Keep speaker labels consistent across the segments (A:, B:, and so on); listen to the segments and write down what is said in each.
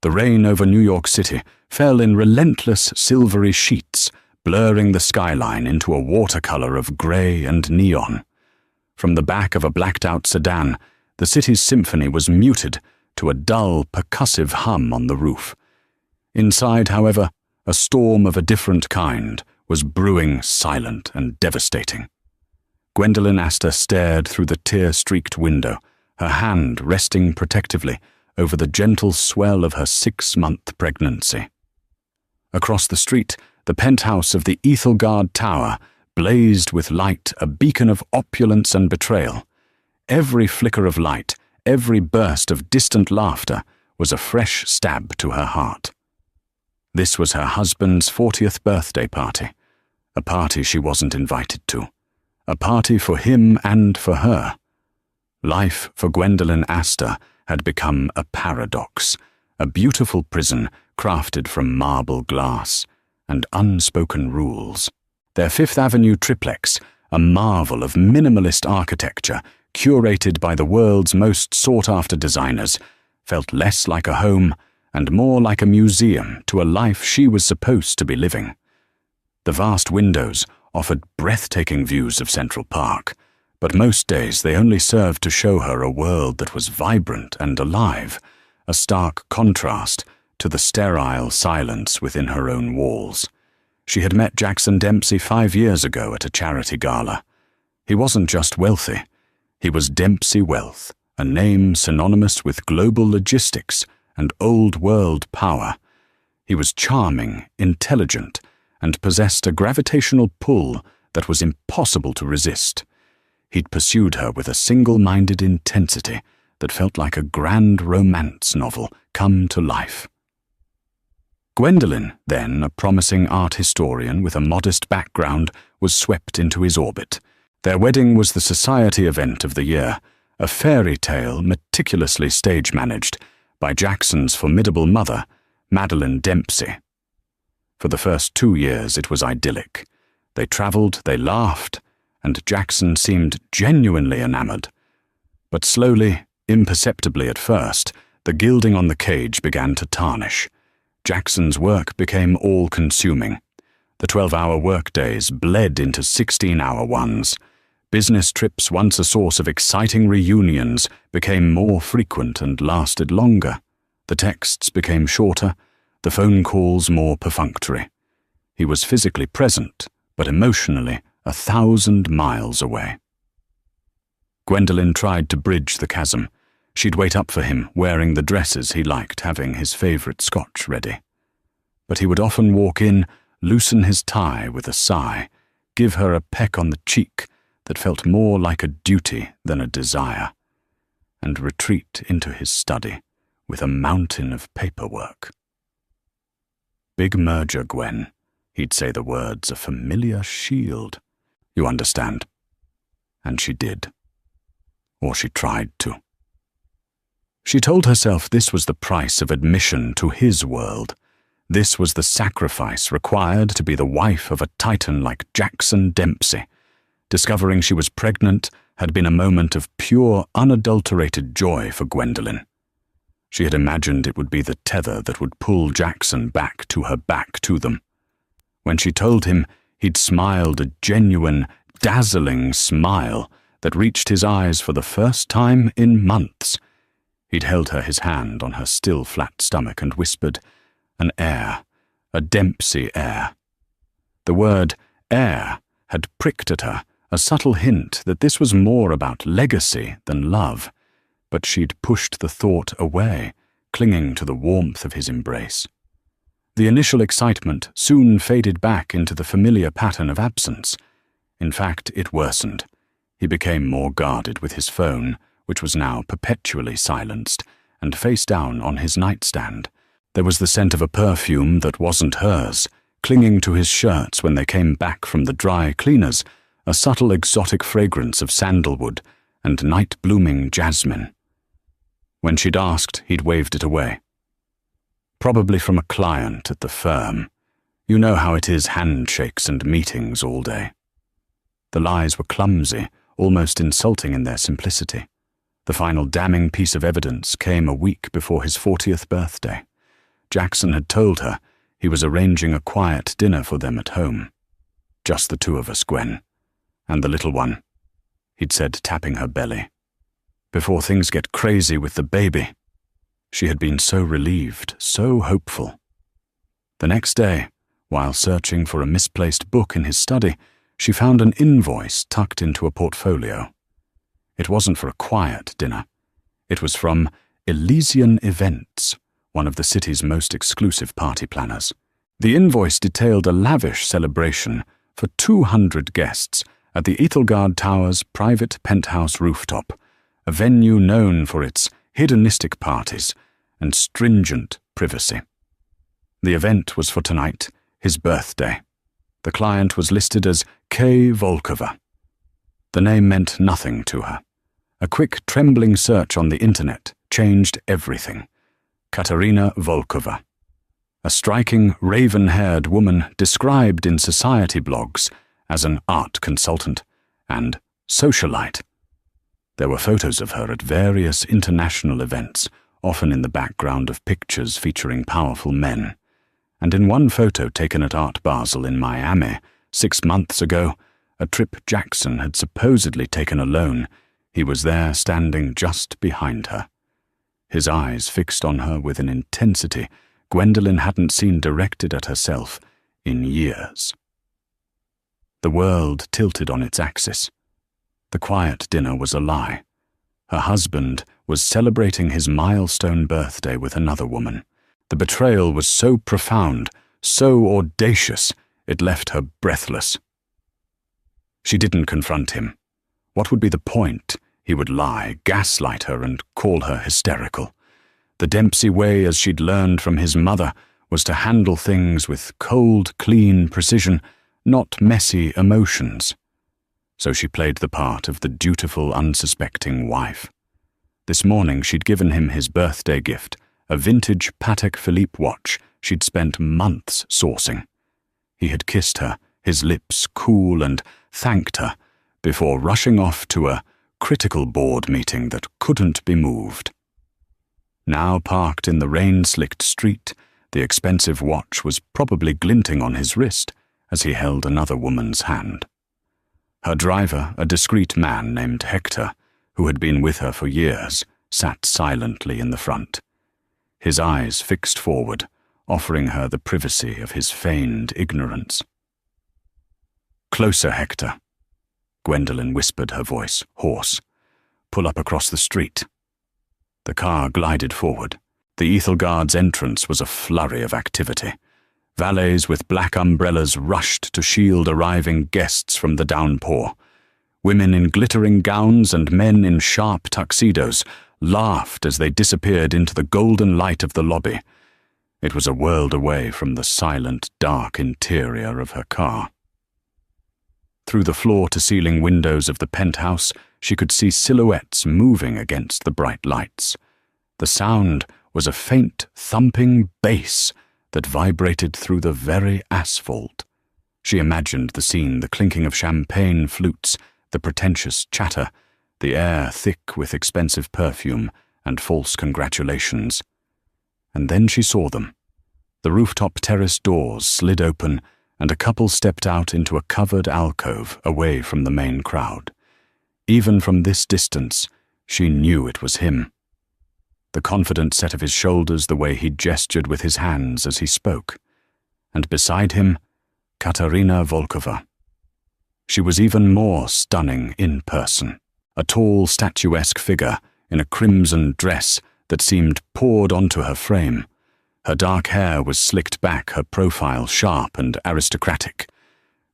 A: The rain over New York City fell in relentless silvery sheets, blurring the skyline into a watercolor of gray and neon. From the back of a blacked-out sedan, the city's symphony was muted to a dull, percussive hum on the roof. Inside, however, a storm of a different kind was brewing, silent and devastating. Gwendolyn Astor stared through the tear-streaked window, her hand resting protectively over the gentle swell of her 6-month pregnancy. Across the street, the penthouse of the Ethelgard Tower blazed with light, a beacon of opulence and betrayal. Every flicker of light, every burst of distant laughter was a fresh stab to her heart. This was her husband's 40th birthday party, a party she wasn't invited to, a party for him and for her. Life for Gwendolyn Astor had become a paradox, a beautiful prison crafted from marble glass and unspoken rules. Their Fifth Avenue triplex, a marvel of minimalist architecture curated by the world's most sought-after designers, felt less like a home and more like a museum to a life she was supposed to be living. The vast windows offered breathtaking views of Central Park, but most days they only served to show her a world that was vibrant and alive, a stark contrast to the sterile silence within her own walls. She had met Jackson Dempsey 5 years ago at a charity gala. He wasn't just wealthy. He was Dempsey Wealth, a name synonymous with global logistics and old-world power. He was charming, intelligent, and possessed a gravitational pull that was impossible to resist. He'd pursued her with a single-minded intensity that felt like a grand romance novel come to life. Gwendolyn, then a promising art historian with a modest background, was swept into his orbit. Their wedding was the society event of the year, a fairy tale meticulously stage-managed by Jackson's formidable mother, Madeline Dempsey. For the first 2 years it was idyllic. They traveled, they laughed, and Jackson seemed genuinely enamored. But slowly, imperceptibly at first, the gilding on the cage began to tarnish. Jackson's work became all-consuming. The 12-hour workdays bled into 16-hour ones. Business trips, once a source of exciting reunions, became more frequent and lasted longer. The texts became shorter, the phone calls more perfunctory. He was physically present, but emotionally 1,000 miles away. Gwendolyn tried to bridge the chasm. She'd wait up for him, wearing the dresses he liked, having his favorite scotch ready. But he would often walk in, loosen his tie with a sigh, give her a peck on the cheek that felt more like a duty than a desire, and retreat into his study with a mountain of paperwork. "Big merger, Gwen." He'd say the words, a familiar shield. "You understand." And she did. Or she tried to. She told herself this was the price of admission to his world. This was the sacrifice required to be the wife of a titan like Jackson Dempsey. Discovering she was pregnant had been a moment of pure, unadulterated joy for Gwendolyn. She had imagined it would be the tether that would pull Jackson back to them. When she told him, he'd smiled a genuine, dazzling smile that reached his eyes for the first time in months. He'd held his hand on her still flat stomach and whispered, "An heir, a Dempsey heir." The word heir had pricked at her, a subtle hint that this was more about legacy than love, but she'd pushed the thought away, clinging to the warmth of his embrace. The initial excitement soon faded back into the familiar pattern of absence. In fact, it worsened. He became more guarded with his phone, which was now perpetually silenced, and face down on his nightstand. There was the scent of a perfume that wasn't hers, clinging to his shirts when they came back from the dry cleaners, a subtle exotic fragrance of sandalwood and night-blooming jasmine. When she'd asked, he'd waved it away. Probably from a client at the firm. You know how it is, handshakes and meetings all day. The lies were clumsy, almost insulting in their simplicity. The final damning piece of evidence came a week before his 40th birthday. Jackson had told her he was arranging a quiet dinner for them at home. "Just the two of us, Gwen. And the little one," he'd said, tapping her belly. "Before things get crazy with the baby." She had been so relieved, so hopeful. The next day, while searching for a misplaced book in his study, she found an invoice tucked into a portfolio. It wasn't for a quiet dinner. It was from Elysian Events, one of the city's most exclusive party planners. The invoice detailed a lavish celebration for 200 guests at the Ethelgard Tower's private penthouse rooftop, a venue known for its hedonistic parties and stringent privacy. The event was for tonight, his birthday. The client was listed as K. Volkova. The name meant nothing to her. A quick, trembling search on the internet changed everything. Katerina Volkova. A striking, raven-haired woman described in society blogs as an art consultant and socialite. There were photos of her at various international events, often in the background of pictures featuring powerful men. And in one photo taken at Art Basel in Miami 6 months ago, a trip Jackson had supposedly taken alone, he was there standing just behind her. His eyes fixed on her with an intensity Gwendolen hadn't seen directed at herself in years. The world tilted on its axis. The quiet dinner was a lie. Her husband was celebrating his milestone birthday with another woman. The betrayal was so profound, so audacious, it left her breathless. She didn't confront him. What would be the point? He would lie, gaslight her, and call her hysterical. The Dempsey way, as she'd learned from his mother, was to handle things with cold, clean precision, not messy emotions. So she played the part of the dutiful, unsuspecting wife. This morning she'd given him his birthday gift, a vintage Patek Philippe watch she'd spent months sourcing. He had kissed her, his lips cool, and thanked her, before rushing off to a critical board meeting that couldn't be moved. Now parked in the rain-slicked street, the expensive watch was probably glinting on his wrist as he held another woman's hand. Her driver, a discreet man named Hector, who had been with her for years, sat silently in the front, his eyes fixed forward, offering her the privacy of his feigned ignorance. "Closer, Hector," Gwendolen whispered, her voice hoarse. "Pull up across the street." The car glided forward. The Ethelgard's entrance was a flurry of activity. Valets with black umbrellas rushed to shield arriving guests from the downpour. Women in glittering gowns and men in sharp tuxedos laughed as they disappeared into the golden light of the lobby. It was a world away from the silent, dark interior of her car. Through the floor-to-ceiling windows of the penthouse, she could see silhouettes moving against the bright lights. The sound was a faint, thumping bass that vibrated through the very asphalt. She imagined the scene, the clinking of champagne flutes, the pretentious chatter, the air thick with expensive perfume and false congratulations. And then she saw them. The rooftop terrace doors slid open, and a couple stepped out into a covered alcove away from the main crowd. Even from this distance, she knew it was him. The confident set of his shoulders, the way he gestured with his hands as he spoke. And beside him, Katerina Volkova. She was even more stunning in person, a tall, statuesque figure in a crimson dress that seemed poured onto her frame. Her dark hair was slicked back, her profile sharp and aristocratic.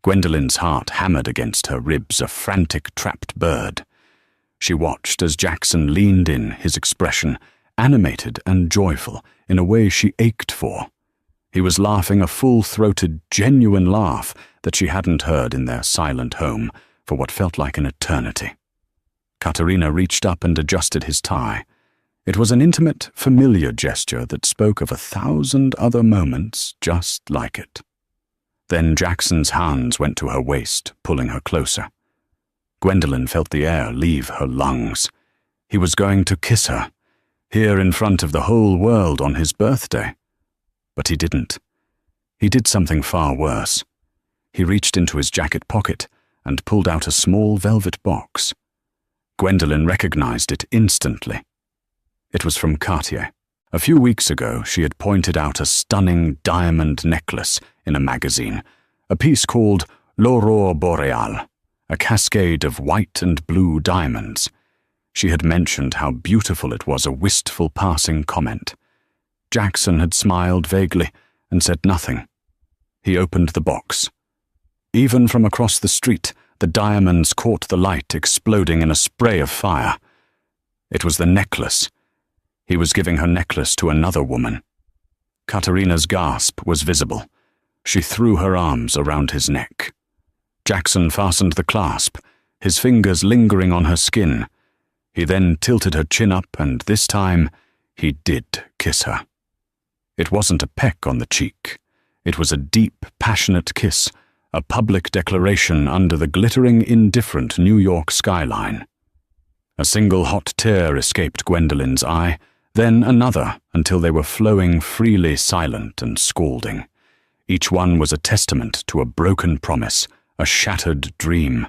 A: Gwendolen's heart hammered against her ribs, a frantic, trapped bird. She watched as Jackson leaned in, his expression animated and joyful in a way she ached for. He was laughing, a full-throated, genuine laugh that she hadn't heard in their silent home for what felt like an eternity. Katerina reached up and adjusted his tie. It was an intimate, familiar gesture that spoke of 1,000 other moments just like it. Then Jackson's hands went to her waist, pulling her closer. Gwendolen felt the air leave her lungs. He was going to kiss her, here in front of the whole world on his birthday. But he didn't. He did something far worse. He reached into his jacket pocket and pulled out a small velvet box. Gwendolen recognized it instantly. It was from Cartier. A few weeks ago, she had pointed out a stunning diamond necklace in a magazine, a piece called L'Aurore Boreale, a cascade of white and blue diamonds. She had mentioned how beautiful it was, a wistful passing comment. Jackson had smiled vaguely and said nothing. He opened the box. Even from across the street, the diamonds caught the light, exploding in a spray of fire. It was the necklace. He was giving her necklace to another woman. Katerina's gasp was visible. She threw her arms around his neck. Jackson fastened the clasp, his fingers lingering on her skin. He then tilted her chin up, and this time he did kiss her. It wasn't a peck on the cheek. It was a deep, passionate kiss, a public declaration under the glittering, indifferent New York skyline. A single hot tear escaped Gwendolen's eye, then another, until they were flowing freely, silent and scalding. Each one was a testament to a broken promise, a shattered dream.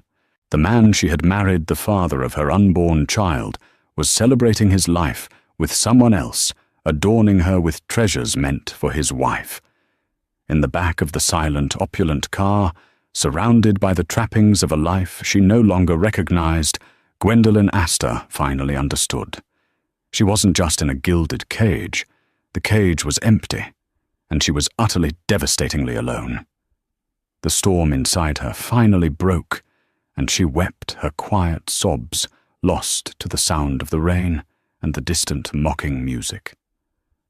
A: The man she had married, the father of her unborn child, was celebrating his life with someone else, adorning her with treasures meant for his wife. In the back of the silent, opulent car, surrounded by the trappings of a life she no longer recognized, Gwendolen Astor finally understood. She wasn't just in a gilded cage. The cage was empty, and she was utterly, devastatingly alone. The storm inside her finally broke, and she wept her quiet sobs, lost to the sound of the rain and the distant mocking music.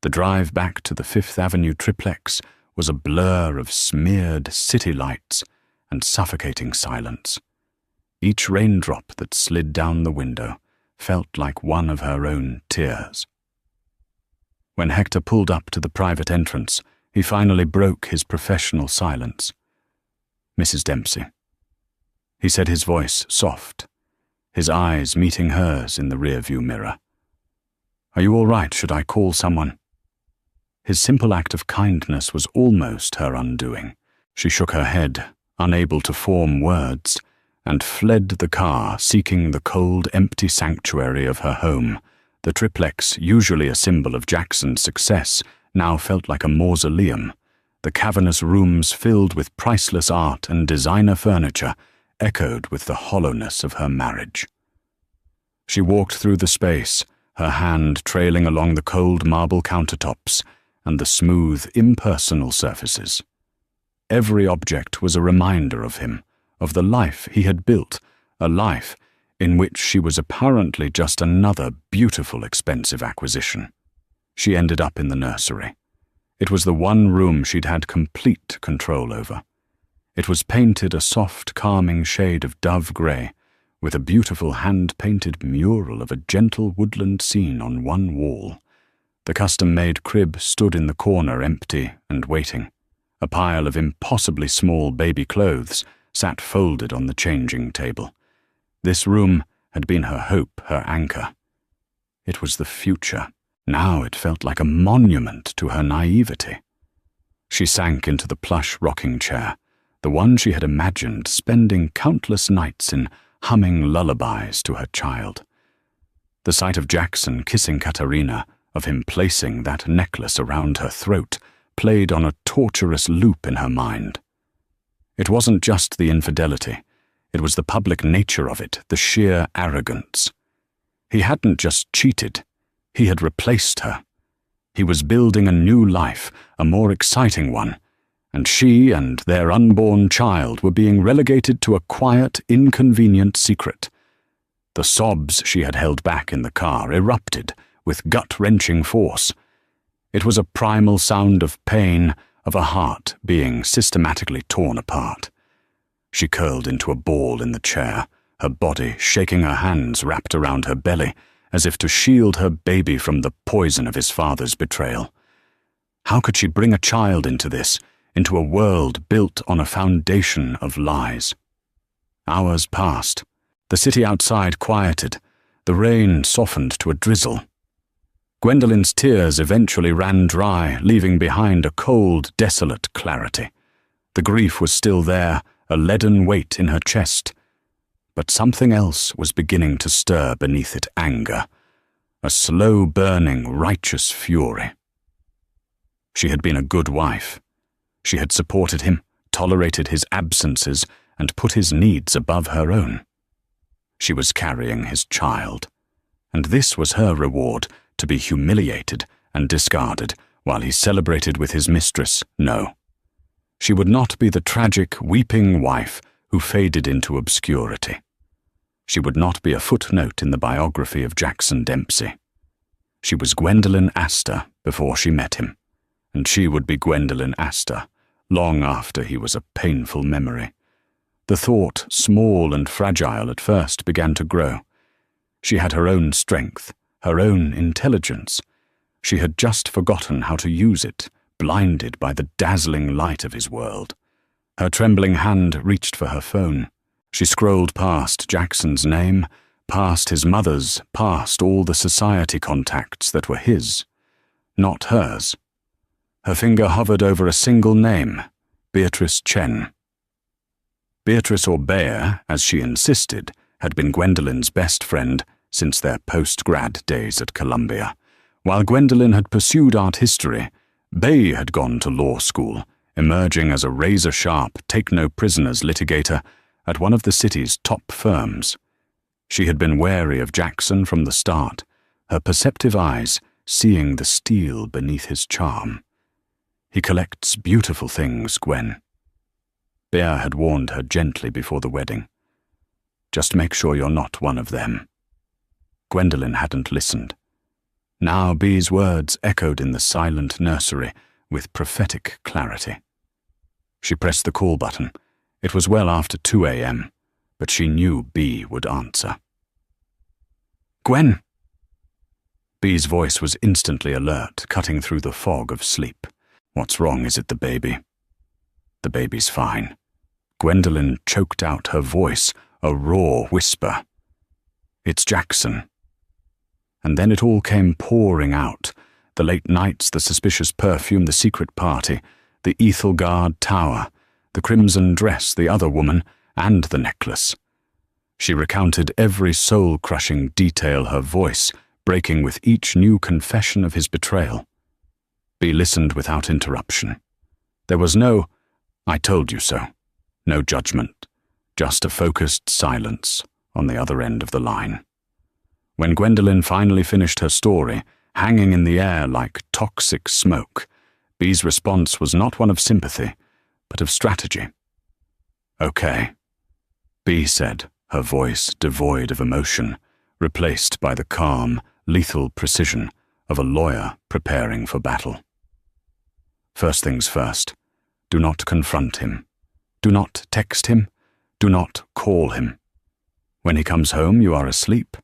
A: The drive back to the Fifth Avenue triplex was a blur of smeared city lights and suffocating silence. Each raindrop that slid down the window felt like one of her own tears. When Hector pulled up to the private entrance, he finally broke his professional silence. "Mrs. Dempsey." He said, his voice soft, his eyes meeting hers in the rearview mirror. "Are you all right? Should I call someone?" His simple act of kindness was almost her undoing. She shook her head, unable to form words, and fled the car, seeking the cold, empty sanctuary of her home. The triplex, usually a symbol of Jackson's success, now felt like a mausoleum. The cavernous rooms filled with priceless art and designer furniture echoed with the hollowness of her marriage. She walked through the space, her hand trailing along the cold marble countertops and the smooth, impersonal surfaces. Every object was a reminder of him, of the life he had built, a life in which she was apparently just another beautiful, expensive acquisition. She ended up in the nursery. It was the one room she'd had complete control over. It was painted a soft, calming shade of dove grey, with a beautiful hand-painted mural of a gentle woodland scene on one wall. The custom-made crib stood in the corner, empty and waiting. A pile of impossibly small baby clothes sat folded on the changing table. This room had been her hope, her anchor. It was the future. Now it felt like a monument to her naivety. She sank into the plush rocking chair, the one she had imagined spending countless nights in humming lullabies to her child. The sight of Jackson kissing Katerina, of him placing that necklace around her throat, played on a torturous loop in her mind. It wasn't just the infidelity. It was the public nature of it, the sheer arrogance. He hadn't just cheated. He had replaced her. He was building a new life, a more exciting one, and she and their unborn child were being relegated to a quiet, inconvenient secret. The sobs she had held back in the car erupted with gut-wrenching force. It was a primal sound of pain, of a heart being systematically torn apart. She curled into a ball in the chair, her body shaking, her hands wrapped around her belly, as if to shield her baby from the poison of his father's betrayal. How could she bring a child into this, into a world built on a foundation of lies? Hours passed. The city outside quieted. The rain softened to a drizzle. Gwendolyn's tears eventually ran dry, leaving behind a cold, desolate clarity. The grief was still there, a leaden weight in her chest. But something else was beginning to stir beneath it: anger, a slow-burning, righteous fury. She had been a good wife. She had supported him, tolerated his absences, and put his needs above her own. She was carrying his child, and this was her reward, to be humiliated and discarded while he celebrated with his mistress. No. She would not be the tragic, weeping wife who faded into obscurity. She would not be a footnote in the biography of Jackson Dempsey. She was Gwendolyn Astor before she met him, and she would be Gwendolyn Astor long after he was a painful memory. The thought, small and fragile at first, began to grow. She had her own strength, her own intelligence. She had just forgotten how to use it, blinded by the dazzling light of his world. Her trembling hand reached for her phone. She scrolled past Jackson's name, past his mother's, past all the society contacts that were his, not hers. Her finger hovered over a single name: Beatrice Chen. Beatrice, or Bea, as she insisted, had been Gwendolyn's best friend since their post-grad days at Columbia. While Gwendolyn had pursued art history, Bea had gone to law school, emerging as a razor-sharp, take-no-prisoners litigator at one of the city's top firms. She had been wary of Jackson from the start, her perceptive eyes seeing the steel beneath his charm. "He collects beautiful things, Gwen." Bea had warned her gently before the wedding. "Just make sure you're not one of them." Gwendolyn hadn't listened. Now Bea's words echoed in the silent nursery with prophetic clarity. She pressed the call button. It was well after 2 a.m., but she knew Bea would answer. "Gwen!" Bea's voice was instantly alert, cutting through the fog of sleep. "What's wrong? Is it the baby?" "The baby's fine." Gwendolyn choked out her voice, a raw whisper. "It's Jackson." And then it all came pouring out: the late nights, the suspicious perfume, the secret party, the Ethelgard tower, the crimson dress, the other woman, and the necklace. She recounted every soul-crushing detail, her voice breaking with each new confession of his betrayal. Bea listened without interruption. There was no "I told you so," no judgment, just a focused silence on the other end of the line. When Gwendolyn finally finished her story, hanging in the air like toxic smoke, Bea's response was not one of sympathy, but of strategy. "Okay," Bea said, her voice devoid of emotion, replaced by the calm, lethal precision of a lawyer preparing for battle. "First things first, do not confront him. Do not text him. Do not call him. When he comes home, you are asleep.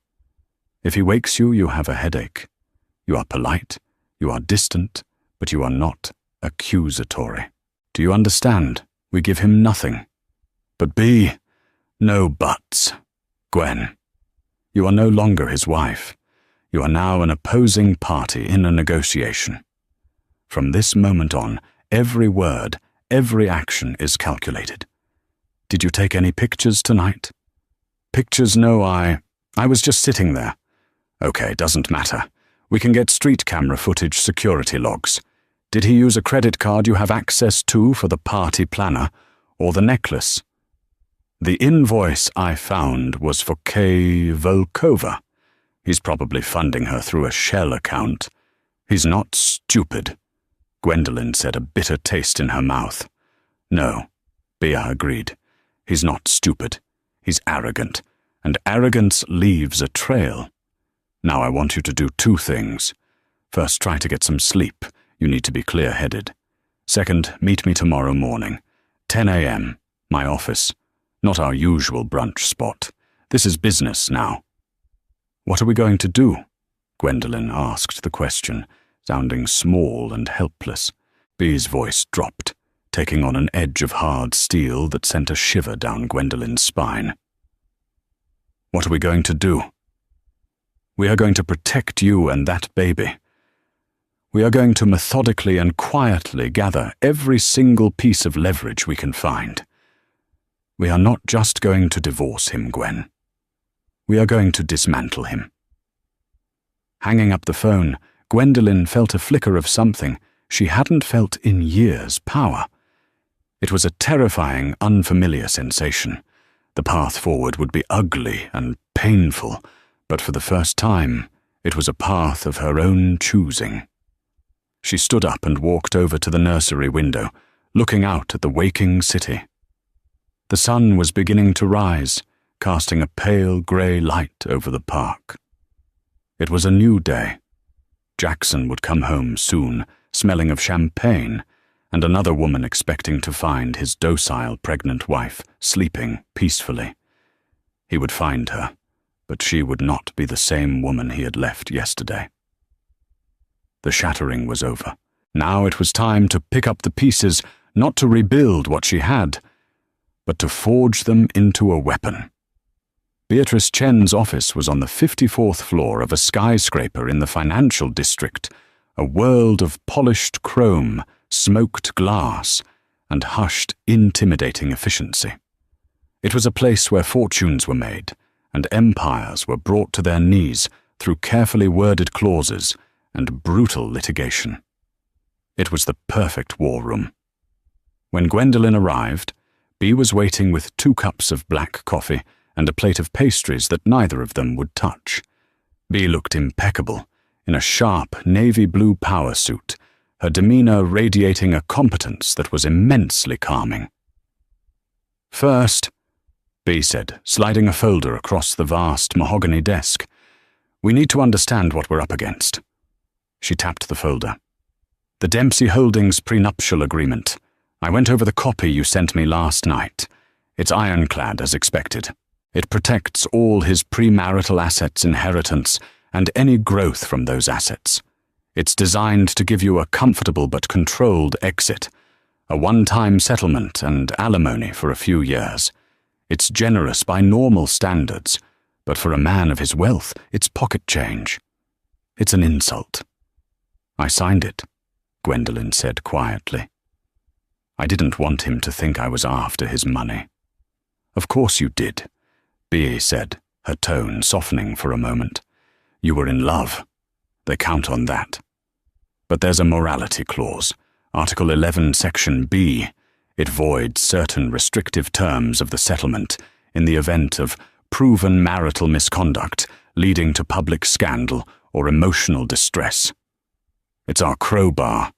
A: If he wakes you, you have a headache. You are polite, you are distant, but you are not accusatory. Do you understand? We give him nothing." "But Bea..." "No buts. Gwen, you are no longer his wife. You are now an opposing party in a negotiation. From this moment on, every word, every action is calculated. Did you take any pictures tonight?" "Pictures? No, I was just sitting there." "Okay, doesn't matter. We can get street camera footage, security logs. Did he use a credit card you have access to for the party planner, or the necklace?" "The invoice I found was for Kay Volkova. He's probably funding her through a shell account." "He's not stupid," Gwendolyn said, a bitter taste in her mouth. "No," Bea agreed. "He's not stupid. He's arrogant, and arrogance leaves a trail. Now I want you to do 2 things. First, try to get some sleep. You need to be clear-headed. Second, meet me tomorrow morning. 10 a.m., my office. Not our usual brunch spot. This is business now." "What are we going to do?" Gwendolyn asked the question, sounding small and helpless. Bea's voice dropped, taking on an edge of hard steel that sent a shiver down Gwendolyn's spine. "What are we going to do?" "We are going to protect you and that baby. We are going to methodically and quietly gather every single piece of leverage we can find. We are not just going to divorce him, Gwen. We are going to dismantle him." Hanging up the phone, Gwendolen felt a flicker of something she hadn't felt in years: power. It was a terrifying, unfamiliar sensation. The path forward would be ugly and painful, but for the first time, it was a path of her own choosing. She stood up and walked over to the nursery window, looking out at the waking city. The sun was beginning to rise, casting a pale grey light over the park. It was a new day. Jackson would come home soon, smelling of champagne, and another woman expecting to find his docile pregnant wife sleeping peacefully. He would find her, but she would not be the same woman he had left yesterday. The shattering was over. Now it was time to pick up the pieces, not to rebuild what she had, but to forge them into a weapon. Beatrice Chen's office was on the 54th floor of a skyscraper in the financial district, a world of polished chrome, smoked glass, and hushed, intimidating efficiency. It was a place where fortunes were made, and empires were brought to their knees through carefully worded clauses and brutal litigation. It was the perfect war room. When Gwendolen arrived, Bea was waiting with 2 cups of black coffee and a plate of pastries that neither of them would touch. Bea looked impeccable, in a sharp navy blue power suit, her demeanor radiating a competence that was immensely calming. "First," Bea said, sliding a folder across the vast mahogany desk, "we need to understand what we're up against." She tapped the folder. "The Dempsey Holdings prenuptial agreement. I went over the copy you sent me last night. It's ironclad as expected. It protects all his premarital assets' inheritance and any growth from those assets. It's designed to give you a comfortable but controlled exit, a one-time settlement and alimony for a few years. It's generous by normal standards, but for a man of his wealth, it's pocket change. It's an insult." "I signed it," Gwendolen said quietly. "I didn't want him to think I was after his money." "Of course you did," Bea said, her tone softening for a moment. "You were in love. They count on that. But there's a morality clause, Article 11, Section B. It voids certain restrictive terms of the settlement in the event of proven marital misconduct leading to public scandal or emotional distress. It's our crowbar.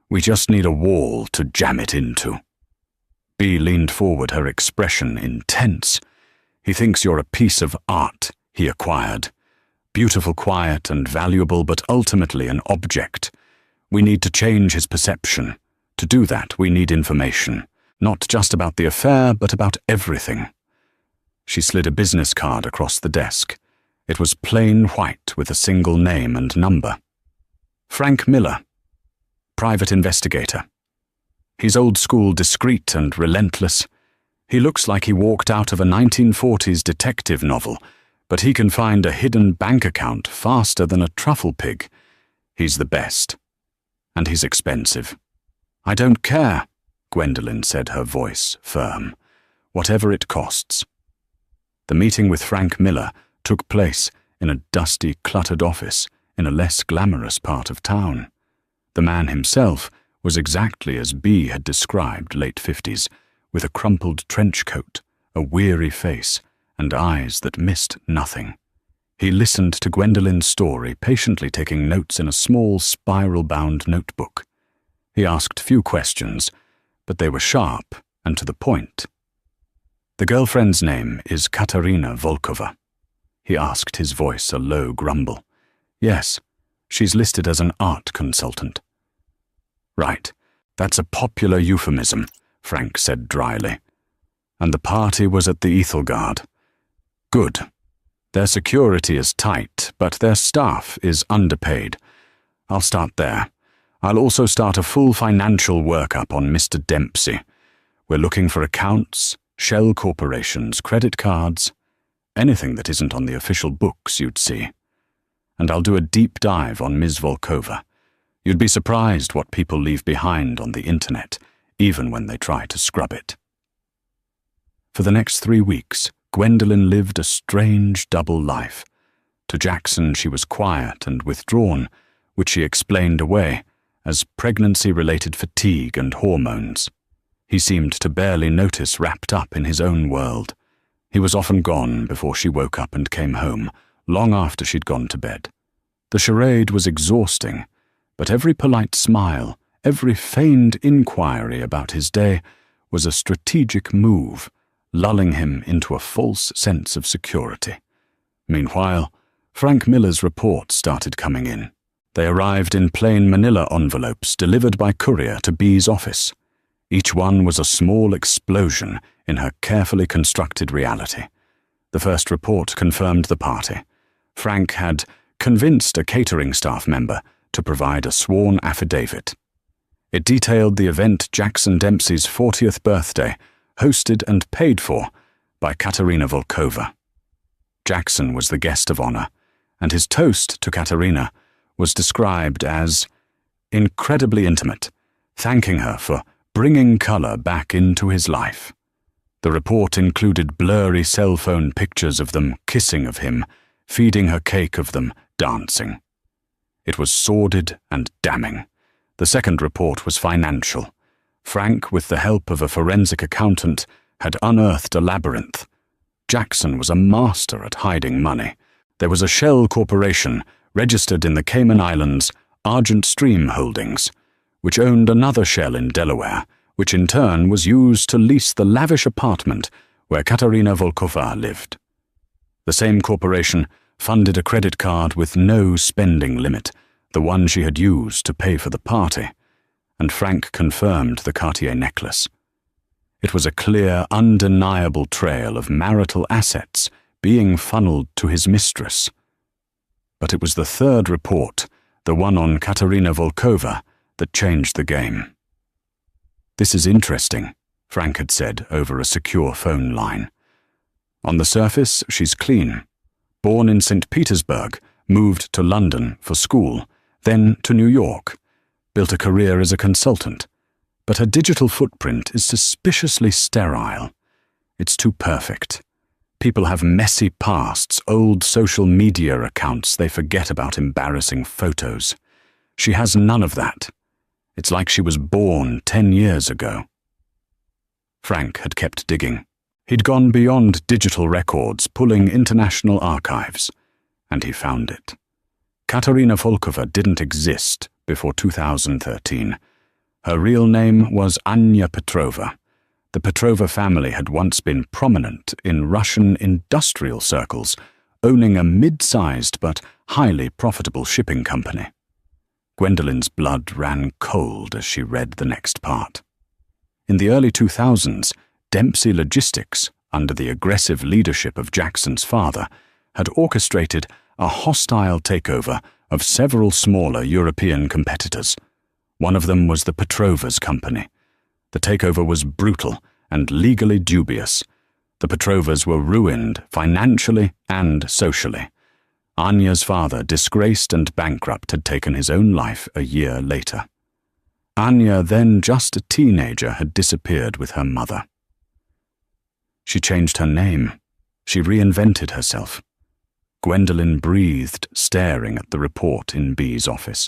A: We just need a wall to jam it into." Bea leaned forward, her expression intense. "He thinks you're a piece of art he acquired. Beautiful, quiet, and valuable, but ultimately an object. We need to change his perception. To do that, we need information. Not just about the affair, but about everything." She slid a business card across the desk. It was plain white with a single name and number. "Frank Miller, private investigator. He's old-school, discreet, and relentless. He looks like he walked out of a 1940s detective novel, but he can find a hidden bank account faster than a truffle pig. He's the best. And he's expensive." "I don't care," Gwendolen said, her voice firm. "Whatever it costs." The meeting with Frank Miller took place in a dusty, cluttered office in a less glamorous part of town. The man himself was exactly as Bea had described, late 50s, with a crumpled trench coat, a weary face, and eyes that missed nothing. He listened to Gwendolen's story, patiently taking notes in a small spiral-bound notebook. He asked few questions, but they were sharp and to the point. "The girlfriend's name is Katarina Volkova." He asked, his voice a low grumble. "Yes, she's listed as an art consultant." "Right, that's a popular euphemism," Frank said dryly. "And the party was at the Ethelgard. Good. Their security is tight, but their staff is underpaid. I'll start there. I'll also start a full financial workup on Mr. Dempsey. We're looking for accounts, shell corporations, credit cards, anything that isn't on the official books you'd see. And I'll do a deep dive on Ms. Volkova. You'd be surprised what people leave behind on the internet, even when they try to scrub it. For the next 3 weeks, Gwendolyn lived a strange double life. To Jackson she was quiet and withdrawn, which she explained away as pregnancy-related fatigue and hormones. He seemed to barely notice, wrapped up in his own world. He was often gone before she woke up and came home, long after she'd gone to bed. The charade was exhausting, but every polite smile, every feigned inquiry about his day was a strategic move, lulling him into a false sense of security. Meanwhile, Frank Miller's reports started coming in. They arrived in plain manila envelopes delivered by courier to B's office. Each one was a small explosion in her carefully constructed reality. The first report confirmed the party. Frank had convinced a catering staff member to provide a sworn affidavit. It detailed the event Jackson Dempsey's 40th birthday, hosted and paid for by Katerina Volkova. Jackson was the guest of honor, and his toast to Katerina was described as incredibly intimate, thanking her for bringing color back into his life. The report included blurry cell phone pictures of them kissing of him, feeding her cake of them dancing. It was sordid and damning. The second report was financial. Frank, with the help of a forensic accountant, had unearthed a labyrinth. Jackson was a master at hiding money. There was a shell corporation registered in the Cayman Islands, Argent Stream Holdings, which owned another shell in Delaware, which in turn was used to lease the lavish apartment where Katerina Volkova lived. The same corporation funded a credit card with no spending limit, the one she had used to pay for the party, and Frank confirmed the Cartier necklace. It was a clear, undeniable trail of marital assets being funneled to his mistress. But it was the third report, the one on Katerina Volkova, that changed the game. "This is interesting," Frank had said over a secure phone line. "On the surface, she's clean. Born in St. Petersburg, moved to London for school, then to New York, built a career as a consultant. But her digital footprint is suspiciously sterile. It's too perfect. People have messy pasts, old social media accounts they forget about, embarrassing photos. She has none of that. It's like she was born 10 years ago." Frank had kept digging. He'd gone beyond digital records, pulling international archives, and he found it. Katerina Volkova didn't exist before 2013. Her real name was Anya Petrova. The Petrova family had once been prominent in Russian industrial circles, owning a mid-sized but highly profitable shipping company. Gwendolyn's blood ran cold as she read the next part. In the early 2000s, Dempsey Logistics, under the aggressive leadership of Jackson's father, had orchestrated a hostile takeover of several smaller European competitors. One of them was the Petrovas Company. The takeover was brutal and legally dubious. The Petrovas were ruined financially and socially. Anya's father, disgraced and bankrupt, had taken his own life a year later. Anya, then just a teenager, had disappeared with her mother. She changed her name. She reinvented herself. Gwendolyn breathed, staring at the report in B's office.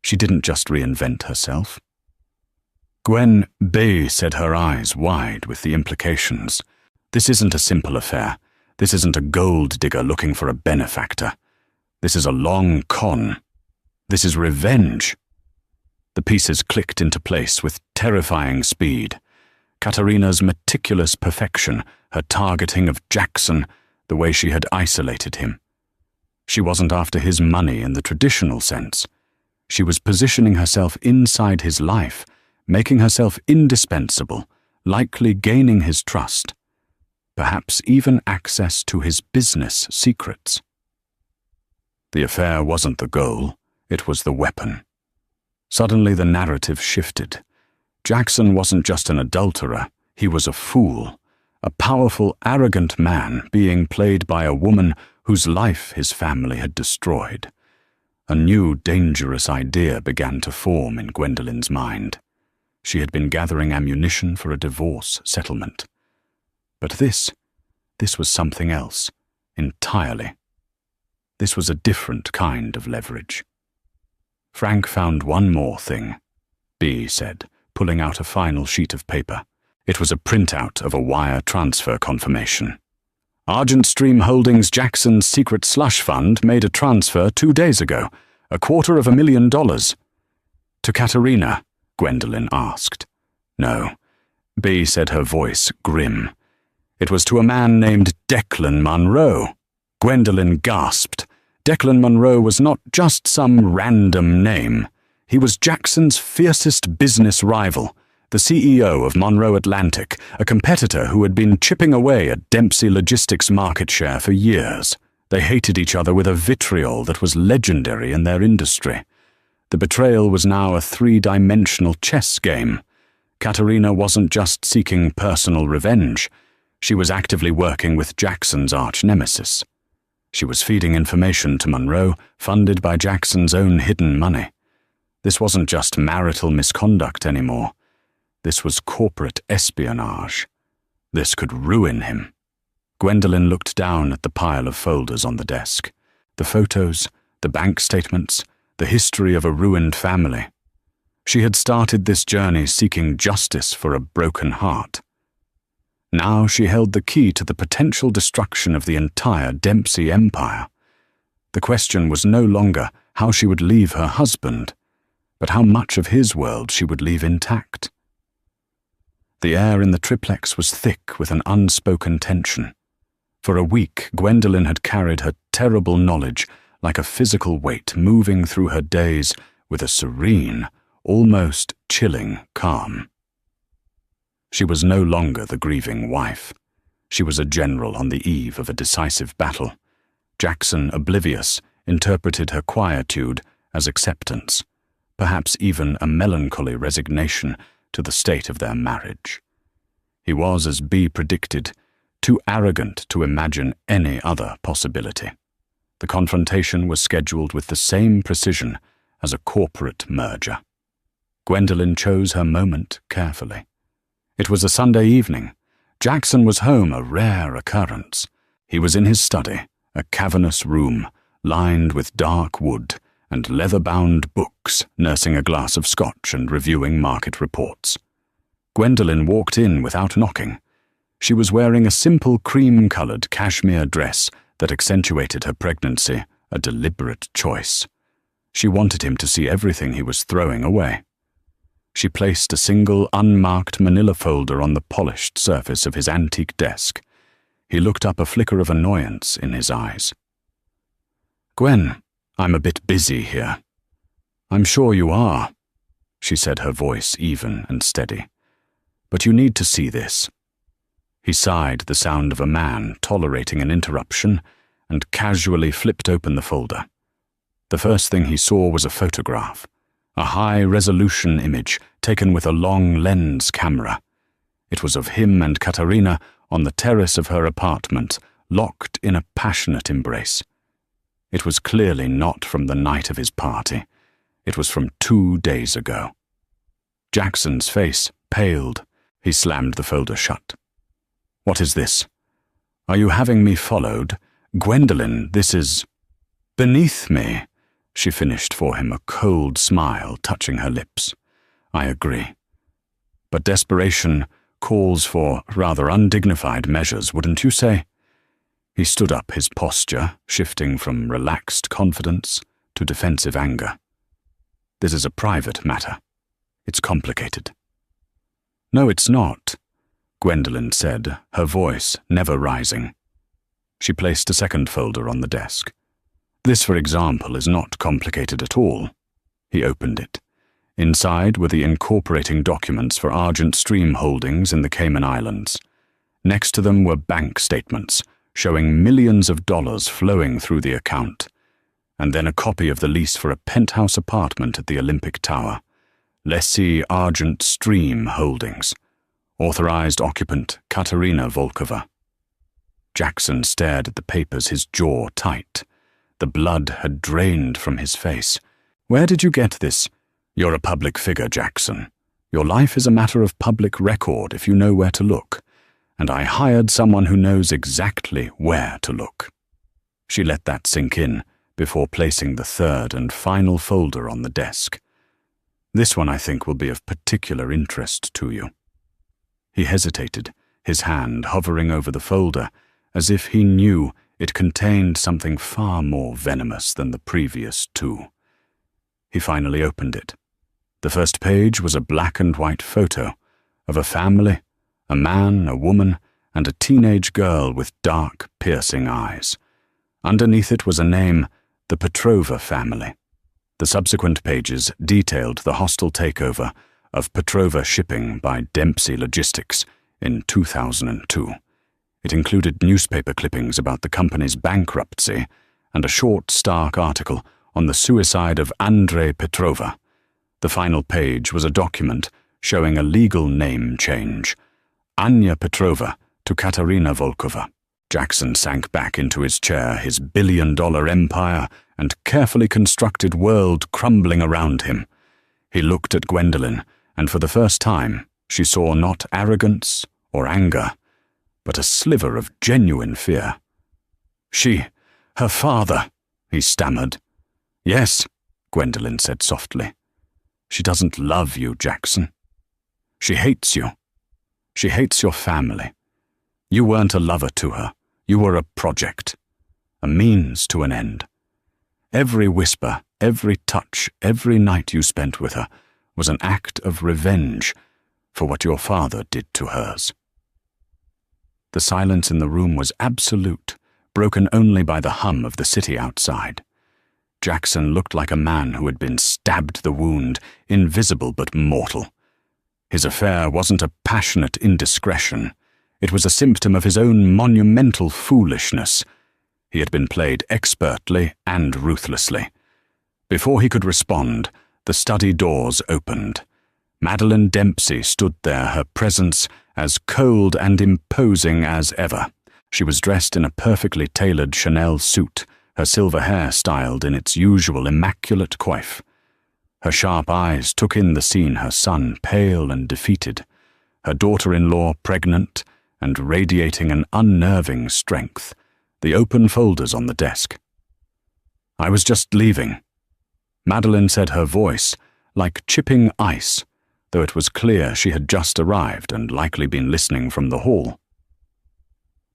A: She didn't just reinvent herself. "Gwen," B said, her eyes wide with the implications. "This isn't a simple affair. This isn't a gold digger looking for a benefactor. This is a long con. This is revenge." The pieces clicked into place with terrifying speed. Katerina's meticulous perfection, her targeting of Jackson, the way she had isolated him. She wasn't after his money in the traditional sense. She was positioning herself inside his life, making herself indispensable, likely gaining his trust, perhaps even access to his business secrets. The affair wasn't the goal, it was the weapon. Suddenly the narrative shifted. Jackson wasn't just an adulterer, he was a fool, a powerful, arrogant man being played by a woman whose life his family had destroyed. A new dangerous idea began to form in Gwendolyn's mind. She had been gathering ammunition for a divorce settlement. But this was something else, entirely. This was a different kind of leverage. Frank found one more thing, B said, pulling out a final sheet of paper. It was a printout of a wire transfer confirmation. Argent Stream Holdings Jackson's secret slush fund made a transfer 2 days ago, $250,000. To Katerina, Gwendolyn asked. No, B said, her voice grim. It was to a man named Declan Monroe. Gwendolyn gasped. Declan Monroe was not just some random name. He was Jackson's fiercest business rival, the CEO of Monroe Atlantic, a competitor who had been chipping away at Dempsey Logistics' market share for years. They hated each other with a vitriol that was legendary in their industry. The betrayal was now a 3-dimensional chess game. Katerina wasn't just seeking personal revenge. She was actively working with Jackson's arch-nemesis. She was feeding information to Monroe, funded by Jackson's own hidden money. This wasn't just marital misconduct anymore. This was corporate espionage. This could ruin him. Gwendolyn looked down at the pile of folders on the desk. The photos, the bank statements, the history of a ruined family. She had started this journey seeking justice for a broken heart. Now she held the key to the potential destruction of the entire Dempsey empire. The question was no longer how she would leave her husband, but how much of his world she would leave intact. The air in the triplex was thick with an unspoken tension. For a week, Gwendolyn had carried her terrible knowledge like a physical weight, moving through her days with a serene, almost chilling calm. She was no longer the grieving wife. She was a general on the eve of a decisive battle. Jackson, oblivious, interpreted her quietude as acceptance, perhaps even a melancholy resignation to the state of their marriage. He was, as B predicted, too arrogant to imagine any other possibility. The confrontation was scheduled with the same precision as a corporate merger. Gwendolyn chose her moment carefully. It was a Sunday evening. Jackson was home, a rare occurrence. He was in his study, a cavernous room, lined with dark wood and leather-bound books, nursing a glass of scotch and reviewing market reports. Gwendolyn walked in without knocking. She was wearing a simple cream-colored cashmere dress that accentuated her pregnancy, a deliberate choice. She wanted him to see everything he was throwing away. She placed a single unmarked manila folder on the polished surface of his antique desk. He looked up, a flicker of annoyance in his eyes. "Gwen, I'm a bit busy here." "I'm sure you are," she said, her voice even and steady. "But you need to see this." He sighed, the sound of a man tolerating an interruption, and casually flipped open the folder. The first thing he saw was a photograph. A high-resolution image taken with a long lens camera. It was of him and Katerina on the terrace of her apartment, locked in a passionate embrace. It was clearly not from the night of his party. It was from 2 days ago. Jackson's face paled. He slammed the folder shut. "What is this? Are you having me followed? Gwendolyn, this is beneath me," she finished for him, a cold smile touching her lips. "I agree. But desperation calls for rather undignified measures, wouldn't you say?" He stood up, his posture shifting from relaxed confidence to defensive anger. "This is a private matter. It's complicated." "No, it's not," Gwendolyn said, her voice never rising. She placed a second folder on the desk. "This, for example, is not complicated at all." He opened it. Inside were the incorporating documents for Argent Stream Holdings in the Cayman Islands. Next to them were bank statements showing millions of dollars flowing through the account, and then a copy of the lease for a penthouse apartment at the Olympic Tower. Lessee Argent Stream Holdings. Authorized occupant Katerina Volkova. Jackson stared at the papers, his jaw tight. The blood had drained from his face. "Where did you get this? You're a public figure, Jackson. Your life is a matter of public record if you know where to look. And I hired someone who knows exactly where to look." She let that sink in before placing the third and final folder on the desk. "This one I think will be of particular interest to you." He hesitated, his hand hovering over the folder, as if he knew it contained something far more venomous than the previous two. He finally opened it. The first page was a black and white photo of a family, a man, a woman, and a teenage girl with dark, piercing eyes. Underneath it was a name, the Petrova family. The subsequent pages detailed the hostile takeover of Petrova Shipping by Dempsey Logistics in 2002. It included newspaper clippings about the company's bankruptcy and a short, stark article on the suicide of Andrei Petrova. The final page was a document showing a legal name change, Anya Petrova to Katerina Volkova. Jackson sank back into his chair, his billion-dollar empire and carefully constructed world crumbling around him. He looked at Gwendolyn, and for the first time, she saw not arrogance or anger, but a sliver of genuine fear. Her father, he stammered. "Yes," Gwendolyn said softly. "She doesn't love you, Jackson. She hates you. She hates your family. You weren't a lover to her. You were a project, a means to an end. Every whisper, every touch, every night you spent with her was an act of revenge for what your father did to hers." The silence in the room was absolute, broken only by the hum of the city outside. Jackson looked like a man who had been stabbed the wound, invisible but mortal. His affair wasn't a passionate indiscretion. It was a symptom of his own monumental foolishness. He had been played expertly and ruthlessly. Before he could respond, the study doors opened. Madeline Dempsey stood there, her presence as cold and imposing as ever. She was dressed in a perfectly tailored Chanel suit, her silver hair styled in its usual immaculate coif. Her sharp eyes took in the scene, her son pale and defeated, her daughter-in-law pregnant and radiating an unnerving strength, the open folders on the desk. "I was just leaving," Madeline said, her voice like chipping ice, though it was clear she had just arrived and likely been listening from the hall.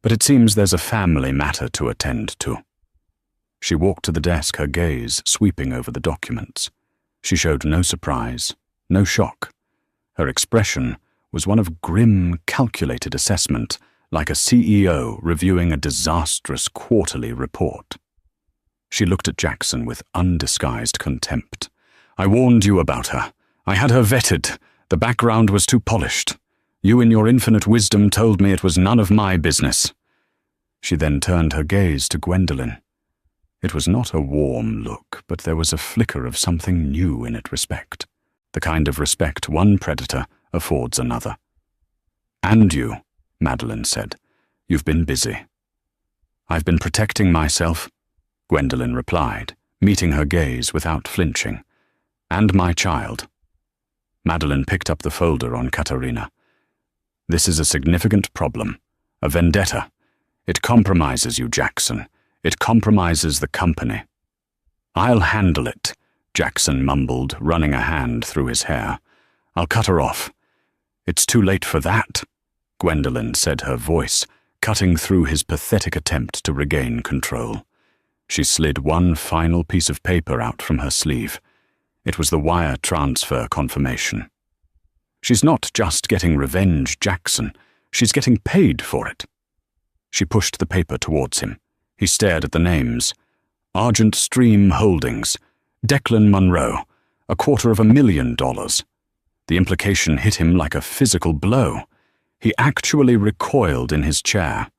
A: "But it seems there's a family matter to attend to." She walked to the desk, her gaze sweeping over the documents. She showed no surprise, no shock. Her expression was one of grim, calculated assessment, like a CEO reviewing a disastrous quarterly report. She looked at Jackson with undisguised contempt. "I warned you about her. I had her vetted. The background was too polished. You in your infinite wisdom told me it was none of my business." She then turned her gaze to Gwendolyn. It was not a warm look, but there was a flicker of something new in it, respect. The kind of respect one predator affords another. "And you," Madeline said. "You've been busy." "I've been protecting myself," Gwendolyn replied, meeting her gaze without flinching. "And my child." Madeline picked up the folder on Katerina. "This is a significant problem, a vendetta. It compromises you, Jackson. It compromises the company." "I'll handle it," Jackson mumbled, running a hand through his hair. "I'll cut her off." "It's too late for that," Gwendolyn said, her voice cutting through his pathetic attempt to regain control. She slid one final piece of paper out from her sleeve. It was the wire transfer confirmation. "She's not just getting revenge, Jackson. She's getting paid for it." She pushed the paper towards him. He stared at the names. Argent Stream Holdings, Declan Monroe, $250,000. The implication hit him like a physical blow. He actually recoiled in his chair.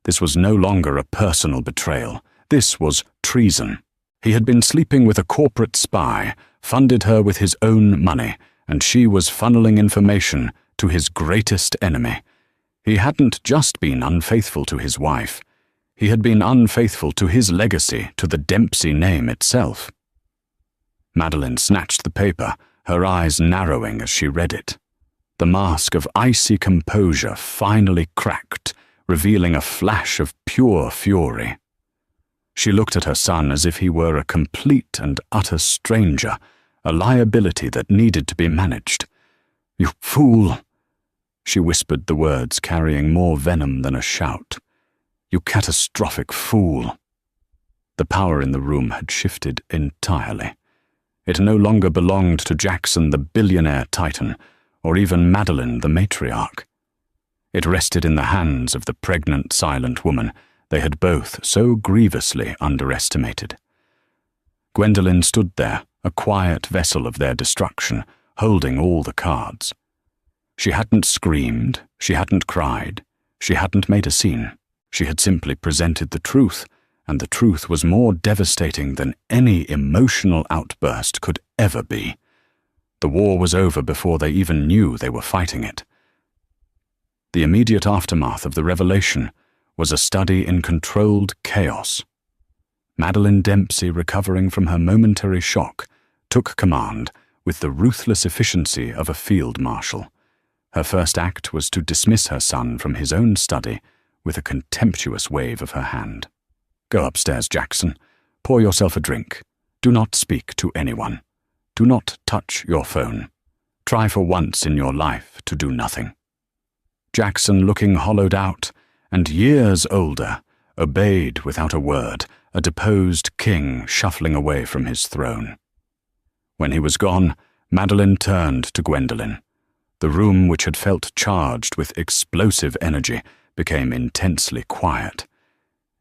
A: This was no longer a personal betrayal. This was treason. He had been sleeping with a corporate spy, funded her with his own money, and she was funneling information to his greatest enemy. He hadn't just been unfaithful to his wife. He had been unfaithful to his legacy, to the Dempsey name itself. Madeline snatched the paper, her eyes narrowing as she read it. The mask of icy composure finally cracked, revealing a flash of pure fury. She looked at her son as if he were a complete and utter stranger, a liability that needed to be managed. "You fool!" She whispered the words carrying more venom than a shout. "You catastrophic fool!" The power in the room had shifted entirely. It no longer belonged to Jackson the billionaire titan, or even Madeline the matriarch. It rested in the hands of the pregnant, silent woman they had both so grievously underestimated. Gwendolen stood there, a quiet vessel of their destruction, holding all the cards. She hadn't screamed, she hadn't cried, she hadn't made a scene. She had simply presented the truth, and the truth was more devastating than any emotional outburst could ever be. The war was over before they even knew they were fighting it. The immediate aftermath of the revelation was a study in controlled chaos. Madeline Dempsey, recovering from her momentary shock, took command with the ruthless efficiency of a field marshal. Her first act was to dismiss her son from his own study with a contemptuous wave of her hand. "Go upstairs, Jackson. Pour yourself a drink. Do not speak to anyone. Do not touch your phone. Try for once in your life to do nothing." Jackson, looking hollowed out and years older, obeyed without a word, a deposed king shuffling away from his throne. When he was gone, Madeline turned to Gwendolen. The room, which had felt charged with explosive energy, became intensely quiet.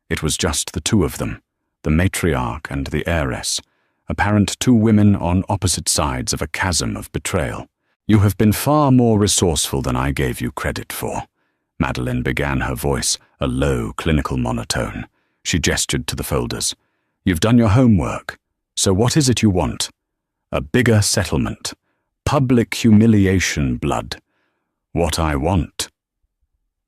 A: It was just the two of them, the matriarch and the heiress, apparent two women on opposite sides of a chasm of betrayal. "You have been far more resourceful than I gave you credit for." Madeline began, her voice a low, clinical monotone. She gestured to the folders. "You've done your homework. So what is it you want? A bigger settlement. Public humiliation, blood. What I want."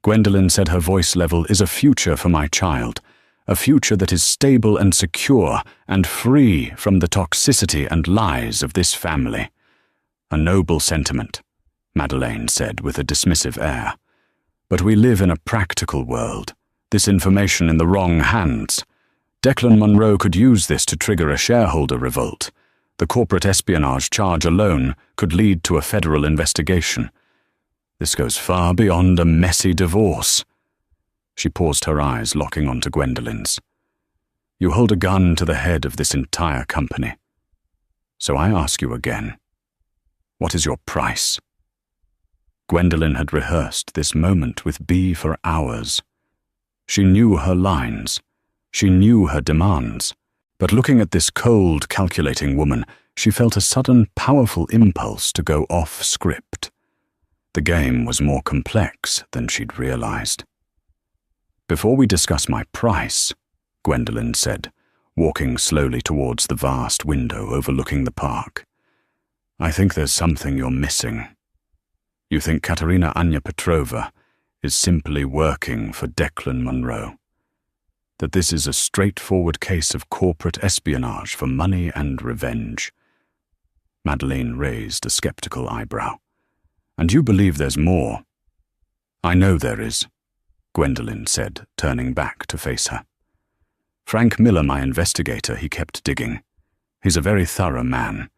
A: Gwendolen said, her voice level, "is a future for my child. A future that is stable and secure and free from the toxicity and lies of this family." "A noble sentiment," Madeleine said with a dismissive air. "But we live in a practical world. This information in the wrong hands. Declan Monroe could use this to trigger a shareholder revolt. The corporate espionage charge alone could lead to a federal investigation. This goes far beyond a messy divorce." She paused, her eyes locking onto Gwendolen's. "You hold a gun to the head of this entire company. So I ask you again, what is your price?" Gwendolen had rehearsed this moment with B for hours. She knew her lines. She knew her demands. But looking at this cold, calculating woman, she felt a sudden, powerful impulse to go off script. The game was more complex than she'd realized. "Before we discuss my price," Gwendolen said, walking slowly towards the vast window overlooking the park, "I think there's something you're missing. You think Katerina Anya Petrova is simply working for Declan Monroe. That this is a straightforward case of corporate espionage for money and revenge." Madeleine raised a skeptical eyebrow. "And you believe there's more?" "I know there is," Gwendolen said, turning back to face her. "Frank Miller, my investigator, he kept digging. He's a very thorough man.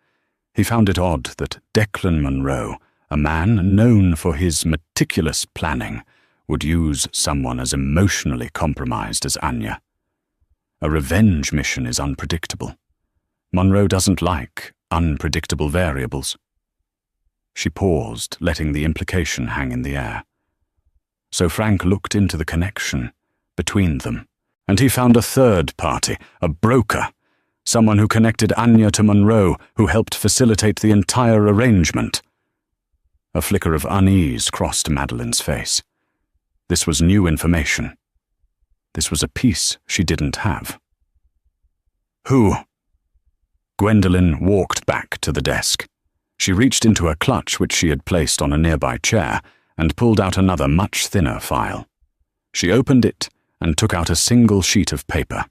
A: He found it odd that Declan Monroe, a man known for his meticulous planning, would use someone as emotionally compromised as Anya. A revenge mission is unpredictable. Monroe doesn't like unpredictable variables." She paused, letting the implication hang in the air. So Frank looked into the connection between them, and he found a third party, a broker, someone who connected Anya to Monroe, who helped facilitate the entire arrangement. A flicker of unease crossed Madeleine's face. This was new information. This was a piece she didn't have. "Who?" Gwendolen walked back to the desk. She reached into a clutch which she had placed on a nearby chair and pulled out another much thinner file. She opened it and took out a single sheet of paper.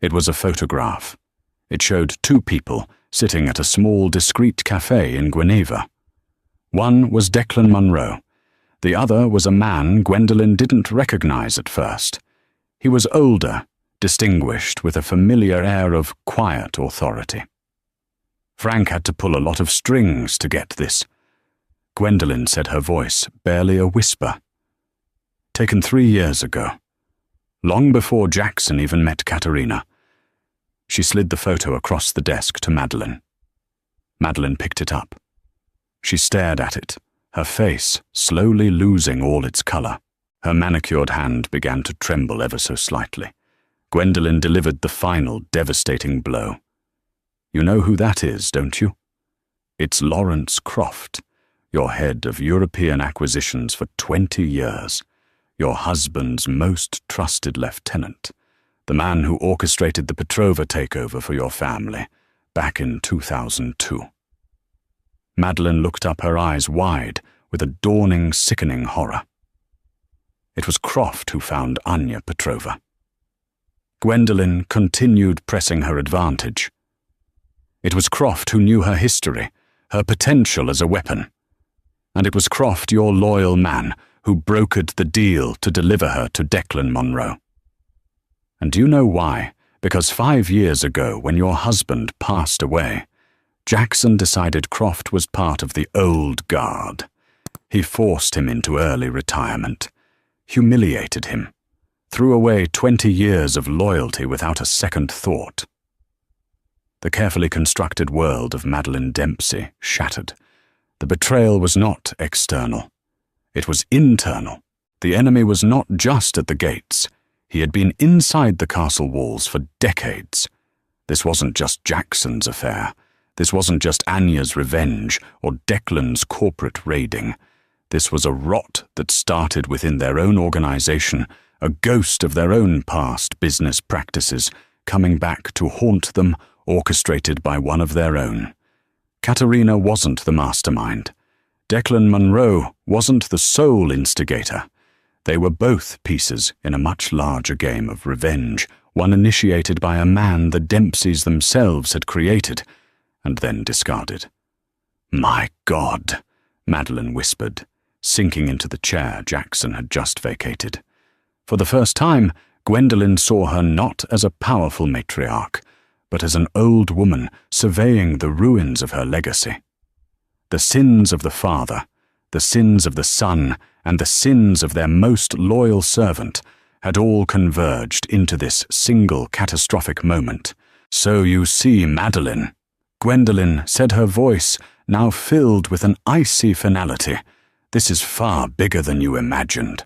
A: It was a photograph. It showed two people sitting at a small, discreet cafe in Guinevere. One was Declan Munro. The other was a man Gwendolen didn't recognize at first. He was older, distinguished with a familiar air of quiet authority. Frank had to pull a lot of strings to get this. Gwendolen said, her voice barely a whisper. Taken 3 years ago, long before Jackson even met Katerina. She slid the photo across the desk to Madeline. Madeline picked it up. She stared at it, her face slowly losing all its color. Her manicured hand began to tremble ever so slightly. Gwendolen delivered the final devastating blow. You know who that is, don't you? It's Lawrence Croft, your head of European acquisitions for 20 years, your husband's most trusted lieutenant, the man who orchestrated the Petrova takeover for your family back in 2002. Madeline looked up, her eyes wide with a dawning, sickening horror. It was Croft who found Anya Petrova. Gwendolen continued pressing her advantage. It was Croft who knew her history, her potential as a weapon. And it was Croft, your loyal man, who brokered the deal to deliver her to Declan Munro. And do you know why? Because 5 years ago, when your husband passed away, Jackson decided Croft was part of the old guard. He forced him into early retirement, humiliated him, threw away 20 years of loyalty without a second thought. The carefully constructed world of Madeline Dempsey shattered. The betrayal was not external. It was internal. The enemy was not just at the gates. He had been inside the castle walls for decades. This wasn't just Jackson's affair. This wasn't just Anya's revenge or Declan's corporate raiding. This was a rot that started within their own organization, a ghost of their own past business practices, coming back to haunt them, orchestrated by one of their own. Katerina wasn't the mastermind. Declan Munro wasn't the sole instigator. They were both pieces in a much larger game of revenge, one initiated by a man the Dempseys themselves had created and then discarded. "My God," Madeline whispered, sinking into the chair Jackson had just vacated. For the first time, Gwendolen saw her not as a powerful matriarch, but as an old woman surveying the ruins of her legacy. The sins of the father, the sins of the son, and the sins of their most loyal servant had all converged into this single catastrophic moment. "So you see, Madeline," Gwendolen said, her voice now filled with an icy finality, "this is far bigger than you imagined.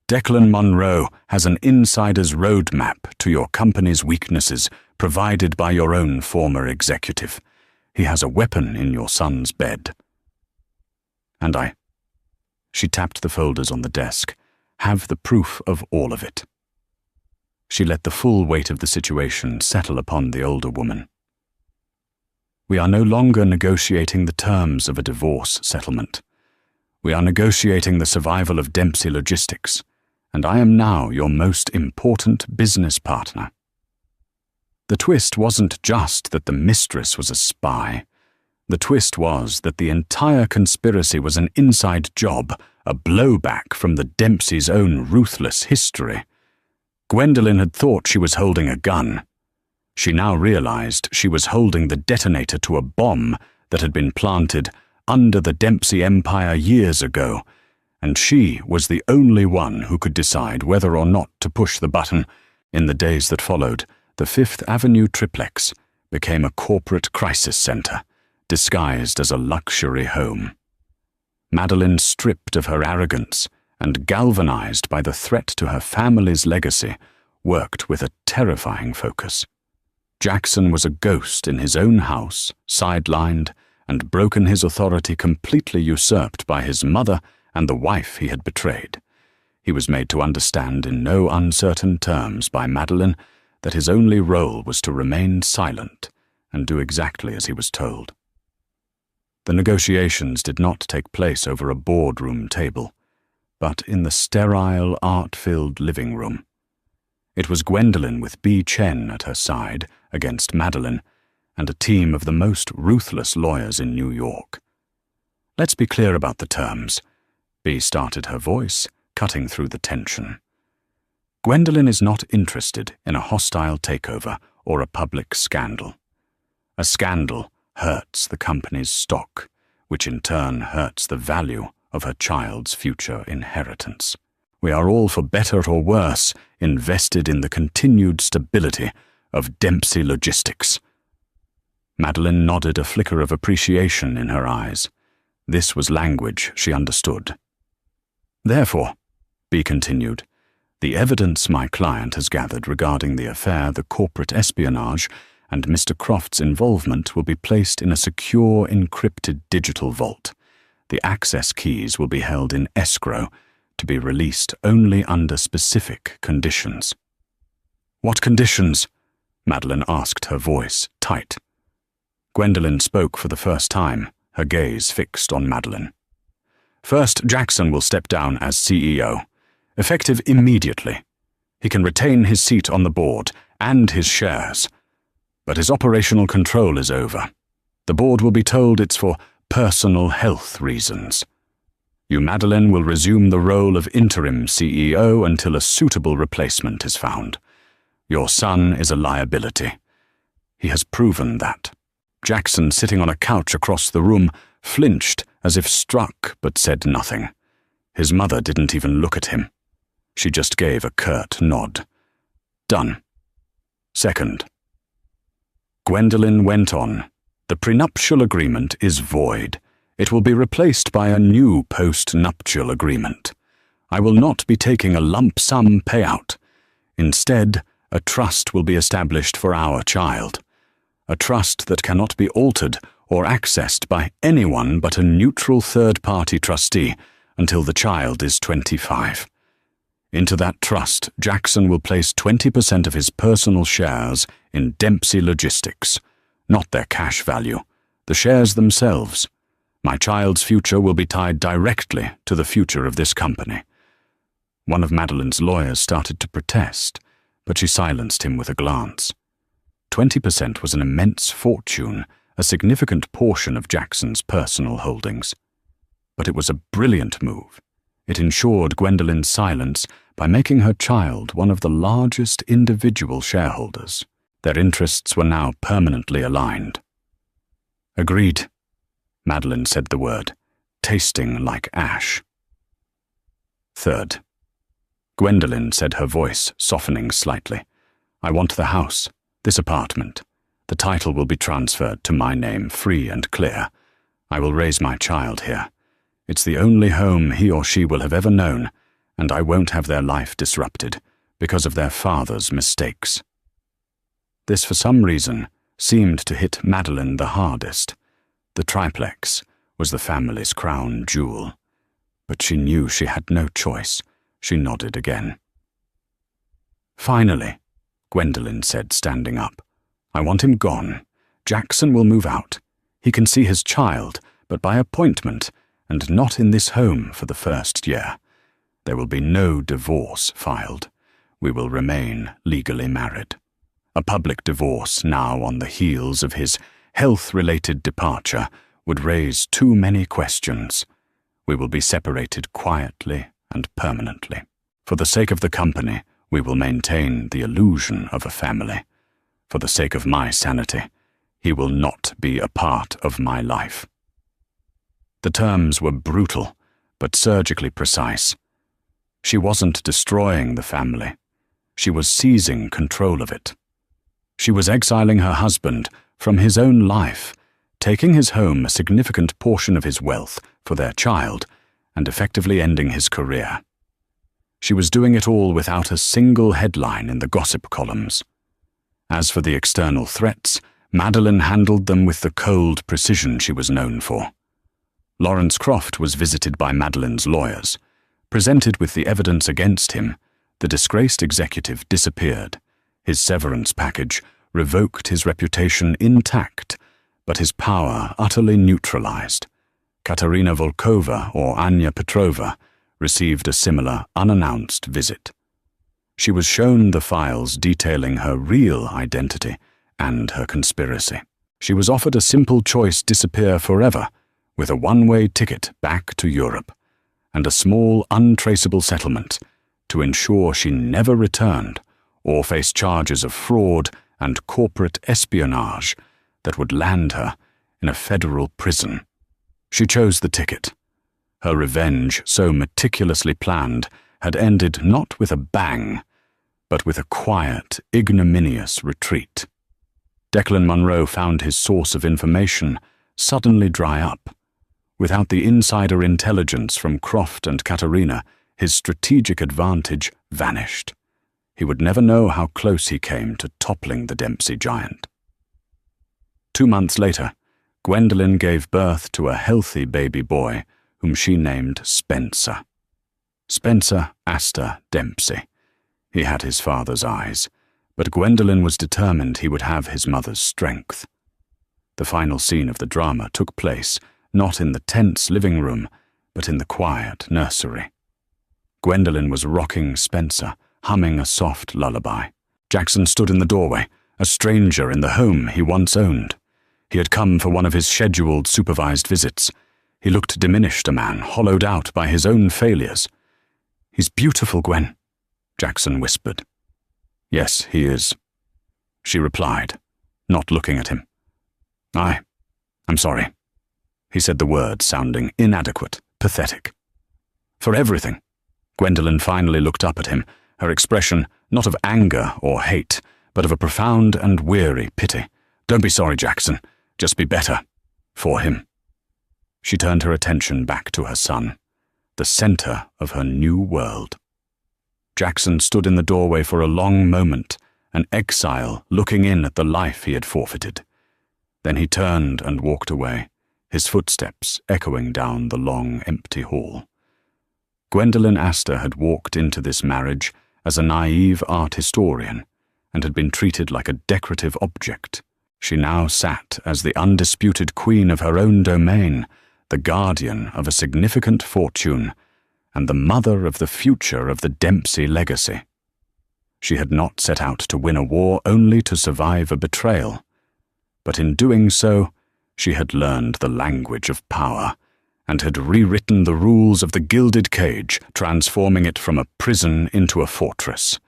A: Declan Munro has an insider's roadmap to your company's weaknesses provided by your own former executive. He has a weapon in your son's bed. And she tapped the folders on the desk, have the proof of all of it. She let the full weight of the situation settle upon the older woman. We are no longer negotiating the terms of a divorce settlement. We are negotiating the survival of Dempsey Logistics, and I am now your most important business partner. The twist wasn't just that the Mistress was a spy. The twist was that the entire conspiracy was an inside job, a blowback from the Dempseys' own ruthless history. Gwendolen had thought she was holding a gun. She now realized she was holding the detonator to a bomb that had been planted under the Dempsey empire years ago, and she was the only one who could decide whether or not to push the button. In the days that followed, the Fifth Avenue triplex became a corporate crisis center, disguised as a luxury home. Madeline, stripped of her arrogance and galvanized by the threat to her family's legacy, worked with a terrifying focus. Jackson was a ghost in his own house, sidelined, and broken, his authority completely usurped by his mother and the wife he had betrayed. He was made to understand in no uncertain terms by Madeline that his only role was to remain silent and do exactly as he was told. The negotiations did not take place over a boardroom table, but in the sterile, art-filled living room. It was Gwendolen with B. Chen at her side against Madeline, and a team of the most ruthless lawyers in New York. Let's be clear about the terms. B started her voice, cutting through the tension. Gwendolen is not interested in a hostile takeover or a public scandal. A scandal hurts the company's stock, which in turn hurts the value of her child's future inheritance. We are all, for better or worse, invested in the continued stability of Dempsey Logistics. Madeline nodded, a flicker of appreciation in her eyes. This was language she understood. Therefore, B continued, the evidence my client has gathered regarding the affair, the corporate espionage, and Mr. Croft's involvement will be placed in a secure, encrypted digital vault. The access keys will be held in escrow, to be released only under specific conditions. What conditions? Madeline asked, her voice tight. Gwendolen spoke for the first time, her gaze fixed on Madeline. First, Jackson will step down as CEO, effective immediately. He can retain his seat on the board and his shares, but his operational control is over. The board will be told it's for personal health reasons. You, Madeline, will resume the role of interim CEO until a suitable replacement is found. Your son is a liability. He has proven that. Jackson, sitting on a couch across the room, flinched as if struck but said nothing. His mother didn't even look at him. She just gave a curt nod. Done. Second. Gwendolen went on. The prenuptial agreement is void. It will be replaced by a new post-nuptial agreement. I will not be taking a lump sum payout. Instead, a trust will be established for our child. A trust that cannot be altered or accessed by anyone but a neutral third-party trustee until the child is 25. Into that trust, Jackson will place 20% of his personal shares in Dempsey Logistics, not their cash value, the shares themselves. My child's future will be tied directly to the future of this company. One of Madeline's lawyers started to protest, but she silenced him with a glance. 20% was an immense fortune, a significant portion of Jackson's personal holdings. But it was a brilliant move. It ensured Gwendolen's silence by making her child one of the largest individual shareholders. Their interests were now permanently aligned. Agreed. Madeline said the word, tasting like ash. Third. Gwendolen said, her voice softening slightly. I want the house, this apartment. The title will be transferred to my name, free and clear. I will raise my child here. It's the only home he or she will have ever known, and I won't have their life disrupted because of their father's mistakes. This, for some reason, seemed to hit Madeline the hardest. The triplex was the family's crown jewel, but she knew she had no choice. She nodded again. Finally, Gwendolen said, standing up, I want him gone. Jackson will move out. He can see his child, but by appointment, and not in this home for the first year. There will be no divorce filed. We will remain legally married. A public divorce now on the heels of his health-related departure would raise too many questions. We will be separated quietly and permanently. For the sake of the company, we will maintain the illusion of a family. For the sake of my sanity, he will not be a part of my life. The terms were brutal, but surgically precise. She wasn't destroying the family. She was seizing control of it. She was exiling her husband from his own life, taking his home, a significant portion of his wealth, for their child, and effectively ending his career. She was doing it all without a single headline in the gossip columns. As for the external threats, Madeline handled them with the cold precision she was known for. Lawrence Croft was visited by Madeline's lawyers. Presented with the evidence against him, the disgraced executive disappeared. His severance package revoked his reputation intact, but his power utterly neutralized. Katerina Volkova, or Anya Petrova, received a similar unannounced visit. She was shown the files detailing her real identity and her conspiracy. She was offered a simple choice: disappear forever, with a one-way ticket back to Europe, and a small, untraceable settlement to ensure she never returned or faced charges of fraud and corporate espionage that would land her in a federal prison. She chose the ticket. Her revenge, so meticulously planned, had ended not with a bang, but with a quiet, ignominious retreat. Declan Munro found his source of information suddenly dry up. Without the insider intelligence from Croft and Katerina, his strategic advantage vanished. He would never know how close he came to toppling the Dempsey giant. 2 months later, Gwendolen gave birth to a healthy baby boy whom she named Spencer. Spencer Astor Dempsey. He had his father's eyes, but Gwendolen was determined he would have his mother's strength. The final scene of the drama took place not in the tense living room, but in the quiet nursery. Gwendolen was rocking Spencer, humming a soft lullaby. Jackson stood in the doorway, a stranger in the home he once owned. He had come for one of his scheduled supervised visits. He looked diminished, a man hollowed out by his own failures. "He's beautiful, Gwen," Jackson whispered. "Yes, he is," she replied, not looking at him. I'm sorry." He said the words sounding inadequate, pathetic. "For everything." Gwendolen finally looked up at him, her expression not of anger or hate, but of a profound and weary pity. "Don't be sorry, Jackson. Just be better. For him." She turned her attention back to her son, the center of her new world. Jackson stood in the doorway for a long moment, an exile looking in at the life he had forfeited. Then he turned and walked away, his footsteps echoing down the long, empty hall. Gwendolen Astor had walked into this marriage as a naive art historian and had been treated like a decorative object. She now sat as the undisputed queen of her own domain, the guardian of a significant fortune, and the mother of the future of the Dempsey legacy. She had not set out to win a war only to survive a betrayal, but in doing so, she had learned the language of power and had rewritten the rules of the gilded cage, transforming it from a prison into a fortress.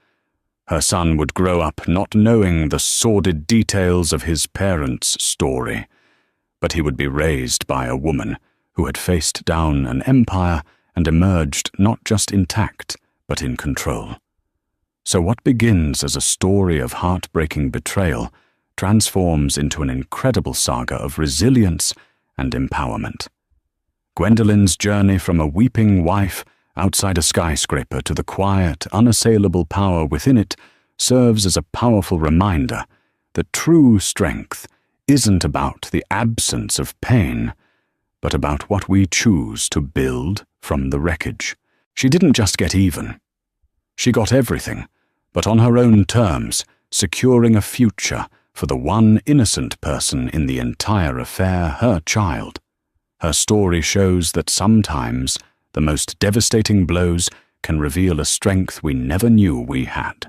A: Her son would grow up not knowing the sordid details of his parents' story, but he would be raised by a woman who had faced down an empire and emerged not just intact, but in control. So what begins as a story of heartbreaking betrayal transforms into an incredible saga of resilience and empowerment. Gwendolen's journey from a weeping wife outside a skyscraper to the quiet, unassailable power within it serves as a powerful reminder that true strength isn't about the absence of pain, but about what we choose to build from the wreckage. She didn't just get even. She got everything, but on her own terms, securing a future for the one innocent person in the entire affair, her child. Her story shows that sometimes the most devastating blows can reveal a strength we never knew we had.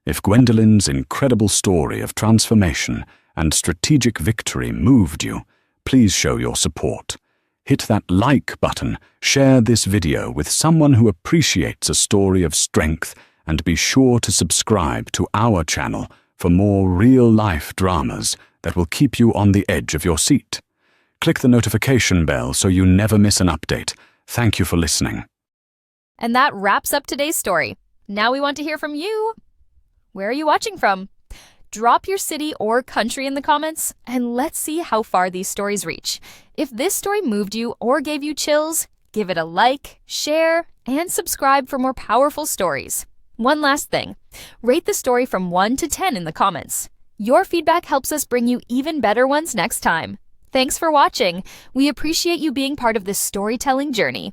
A: If Gwendolen's incredible story of transformation and strategic victory moved you, please show your support. Hit that like button, share this video with someone who appreciates a story of strength, and be sure to subscribe to our channel for more real-life dramas that will keep you on the edge of your seat. Click the notification bell so you never miss an update. Thank you for listening.
B: And that wraps up today's story. Now we want to hear from you. Where are you watching from? Drop your city or country in the comments, and let's see how far these stories reach. If this story moved you or gave you chills, give it a like, share, and subscribe for more powerful stories. One last thing, rate the story from 1 to 10 in the comments. Your feedback helps us bring you even better ones next time. Thanks for watching. We appreciate you being part of this storytelling journey.